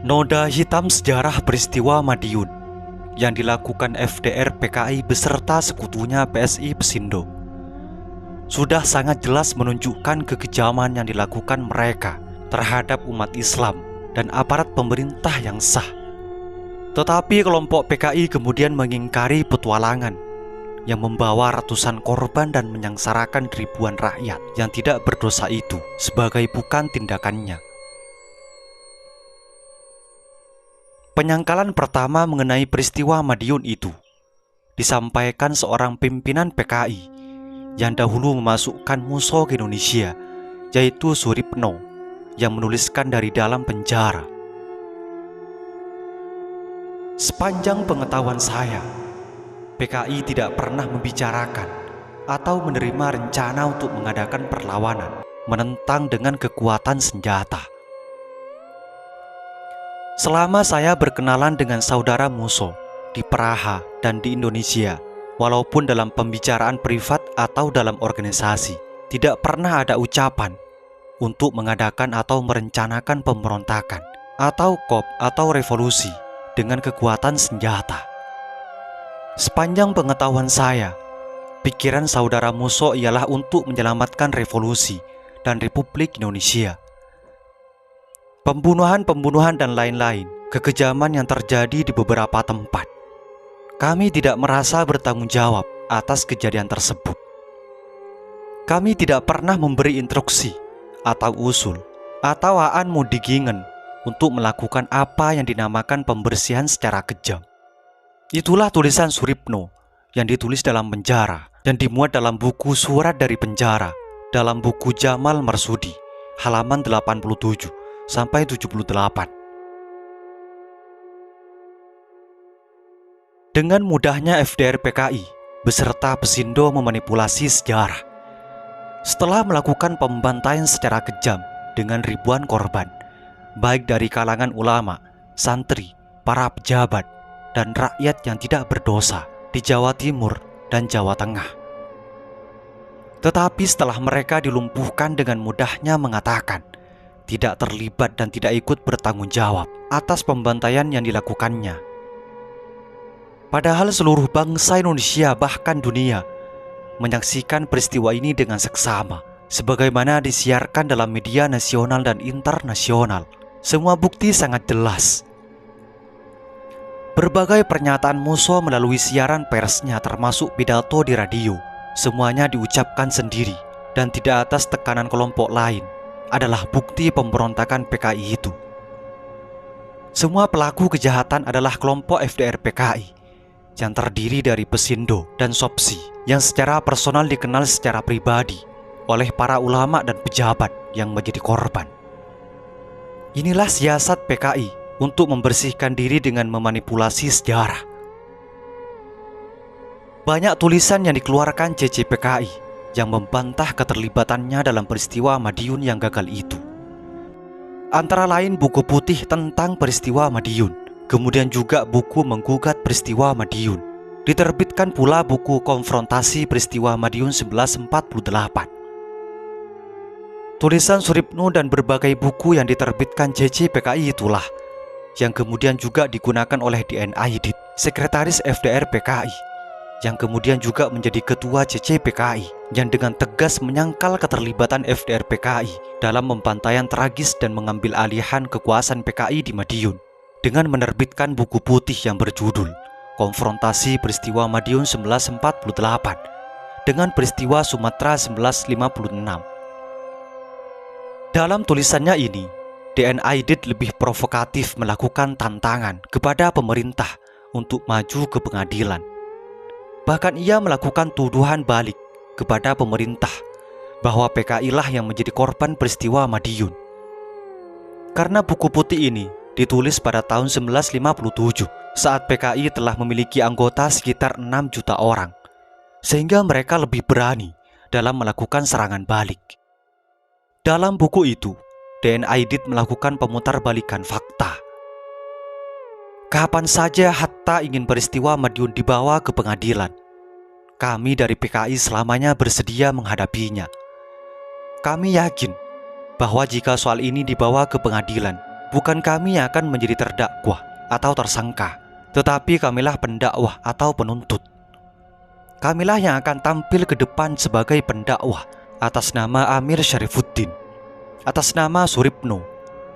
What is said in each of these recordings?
Noda hitam sejarah peristiwa Madiun yang dilakukan FDR PKI beserta sekutunya PSI Pesindo sudah sangat jelas menunjukkan kekejaman yang dilakukan mereka terhadap umat Islam dan aparat pemerintah yang sah. Tetapi kelompok PKI kemudian mengingkari petualangan yang membawa ratusan korban dan menyangsarakan ribuan rakyat yang tidak berdosa itu sebagai bukan tindakannya. Penyangkalan pertama mengenai peristiwa Madiun itu disampaikan seorang pimpinan PKI yang dahulu memasukkan Muso ke Indonesia, yaitu Suripno, yang menuliskan dari dalam penjara. Sepanjang pengetahuan saya, PKI tidak pernah membicarakan atau menerima rencana untuk mengadakan perlawanan menentang dengan kekuatan senjata. Selama saya berkenalan dengan saudara Muso di Praha dan di Indonesia, walaupun dalam pembicaraan privat atau dalam organisasi, tidak pernah ada ucapan untuk mengadakan atau merencanakan pemberontakan atau KOP atau revolusi dengan kekuatan senjata. Sepanjang pengetahuan saya, pikiran saudara Muso ialah untuk menyelamatkan revolusi dan Republik Indonesia. Pembunuhan-pembunuhan dan lain-lain, kekejaman yang terjadi di beberapa tempat. Kami tidak merasa bertanggung jawab atas kejadian tersebut. Kami tidak pernah memberi instruksi atau usul atau aan mudigingen untuk melakukan apa yang dinamakan pembersihan secara kejam. Itulah tulisan Suripno yang ditulis dalam penjara dan dimuat dalam buku Surat dari Penjara dalam buku Jamal Marsudi halaman 87 sampai 78. Dengan mudahnya FDR PKI beserta Pesindo memanipulasi sejarah. Setelah melakukan pembantaian secara kejam dengan ribuan korban, baik dari kalangan ulama, santri, para pejabat, dan rakyat yang tidak berdosa di Jawa Timur dan Jawa Tengah. Tetapi setelah mereka dilumpuhkan dengan mudahnya mengatakan tidak terlibat dan tidak ikut bertanggung jawab atas pembantaian yang dilakukannya. Padahal seluruh bangsa Indonesia bahkan dunia menyaksikan peristiwa ini dengan seksama, sebagaimana disiarkan dalam media nasional dan internasional. Semua bukti sangat jelas. Berbagai pernyataan Muso melalui siaran persnya termasuk pidato di radio, semuanya diucapkan sendiri dan tidak atas tekanan kelompok lain, adalah bukti pemberontakan PKI itu. Semua pelaku kejahatan adalah kelompok FDR PKI yang terdiri dari Pesindo dan Sopsi yang secara personal dikenal secara pribadi oleh para ulama dan pejabat yang menjadi korban. Inilah siasat PKI untuk membersihkan diri dengan memanipulasi sejarah. Banyak tulisan yang dikeluarkan CCPKI yang membantah keterlibatannya dalam peristiwa Madiun yang gagal itu. Antara lain buku putih tentang peristiwa Madiun, kemudian juga buku menggugat peristiwa Madiun. Diterbitkan pula buku konfrontasi peristiwa Madiun 1948. Tulisan Suripno dan berbagai buku yang diterbitkan CCPKI itulah yang kemudian juga digunakan oleh DN Aidit, sekretaris FDR PKI, yang kemudian juga menjadi ketua CCPKI, yang dengan tegas menyangkal keterlibatan FDR PKI dalam pembantaian tragis dan mengambil alihan kekuasaan PKI di Madiun dengan menerbitkan buku putih yang berjudul Konfrontasi Peristiwa Madiun 1948 dengan Peristiwa Sumatera 1956. Dalam tulisannya ini, DN Aidit lebih provokatif melakukan tantangan kepada pemerintah untuk maju ke pengadilan. Bahkan ia melakukan tuduhan balik kepada pemerintah bahwa PKI lah yang menjadi korban peristiwa Madiun. Karena buku putih ini ditulis pada tahun 1957 saat PKI telah memiliki anggota sekitar 6 juta orang, sehingga mereka lebih berani dalam melakukan serangan balik. Dalam buku itu, DN Aidit melakukan pemutarbalikan fakta. Kapan saja Hatta ingin peristiwa Madiun dibawa ke pengadilan, kami dari PKI selamanya bersedia menghadapinya. Kami yakin bahwa jika soal ini dibawa ke pengadilan, bukan kami yang akan menjadi terdakwa atau tersangka, tetapi kamilah pendakwah atau penuntut. Kamilah yang akan tampil ke depan sebagai pendakwah atas nama Amir Syarifuddin, atas nama Suripno,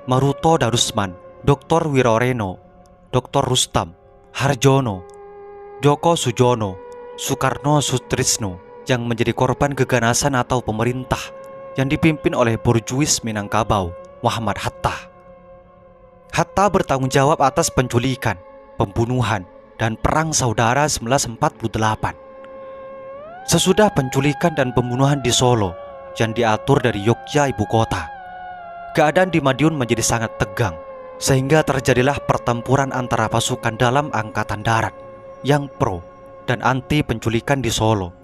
Maruto Darusman, Dr. Wiroreno, Dr. Rustam, Harjono, Joko Sujono, Soekarno Sutrisno yang menjadi korban keganasan atau pemerintah yang dipimpin oleh borjuis Minangkabau, Muhammad Hatta. Hatta bertanggung jawab atas penculikan, pembunuhan, dan perang saudara 1948. Sesudah penculikan dan pembunuhan di Solo yang diatur dari Yogyakarta ibu kota, keadaan di Madiun menjadi sangat tegang, sehingga terjadilah pertempuran antara pasukan dalam angkatan darat yang pro dan anti penculikan di Solo.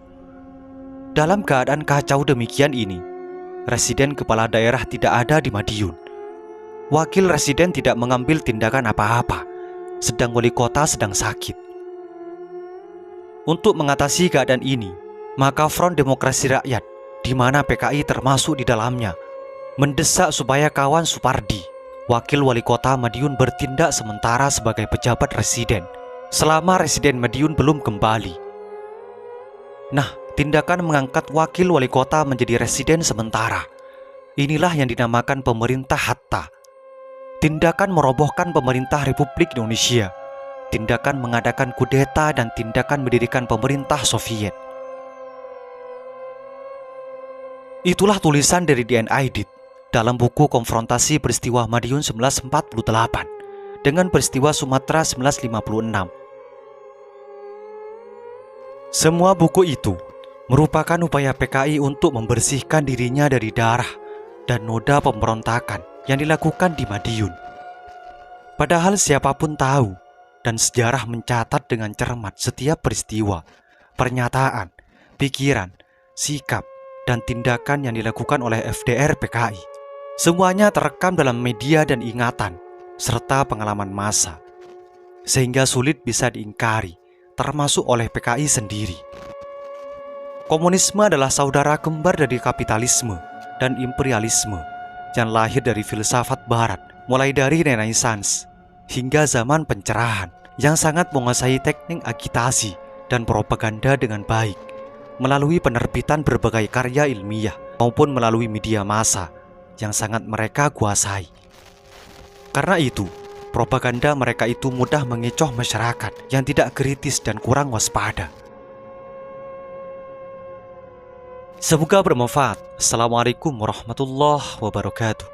Dalam keadaan kacau demikian ini, residen kepala daerah tidak ada di Madiun. Wakil residen tidak mengambil tindakan apa-apa, sedang wali kota sedang sakit. Untuk mengatasi keadaan ini, maka Front Demokrasi Rakyat, di mana PKI termasuk di dalamnya, mendesak supaya kawan Supardi, wakil wali kota Madiun, bertindak sementara sebagai pejabat residen selama residen Madiun belum kembali. Nah, tindakan mengangkat wakil wali kota menjadi residen sementara, inilah yang dinamakan pemerintah Hatta. Tindakan merobohkan pemerintah Republik Indonesia, tindakan mengadakan kudeta, dan tindakan mendirikan pemerintah Soviet. Itulah tulisan dari DN Aidit dalam buku Konfrontasi Peristiwa Madiun 1948 dengan peristiwa Sumatera 1956. Semua buku itu merupakan upaya PKI untuk membersihkan dirinya dari darah dan noda pemberontakan yang dilakukan di Madiun. Padahal siapapun tahu dan sejarah mencatat dengan cermat setiap peristiwa, pernyataan, pikiran, sikap, dan tindakan yang dilakukan oleh FDR PKI. Semuanya terekam dalam media dan ingatan, serta pengalaman massa, sehingga sulit bisa diingkari, termasuk oleh PKI sendiri. Komunisme adalah saudara kembar dari kapitalisme dan imperialisme yang lahir dari filsafat barat, mulai dari Renaissance hingga zaman pencerahan, yang sangat menguasai teknik agitasi dan propaganda dengan baik, melalui penerbitan berbagai karya ilmiah maupun melalui media massa yang sangat mereka kuasai. Karena itu, propaganda mereka itu mudah mengecoh masyarakat yang tidak kritis dan kurang waspada. Semoga bermanfaat. Assalamualaikum warahmatullahi wabarakatuh.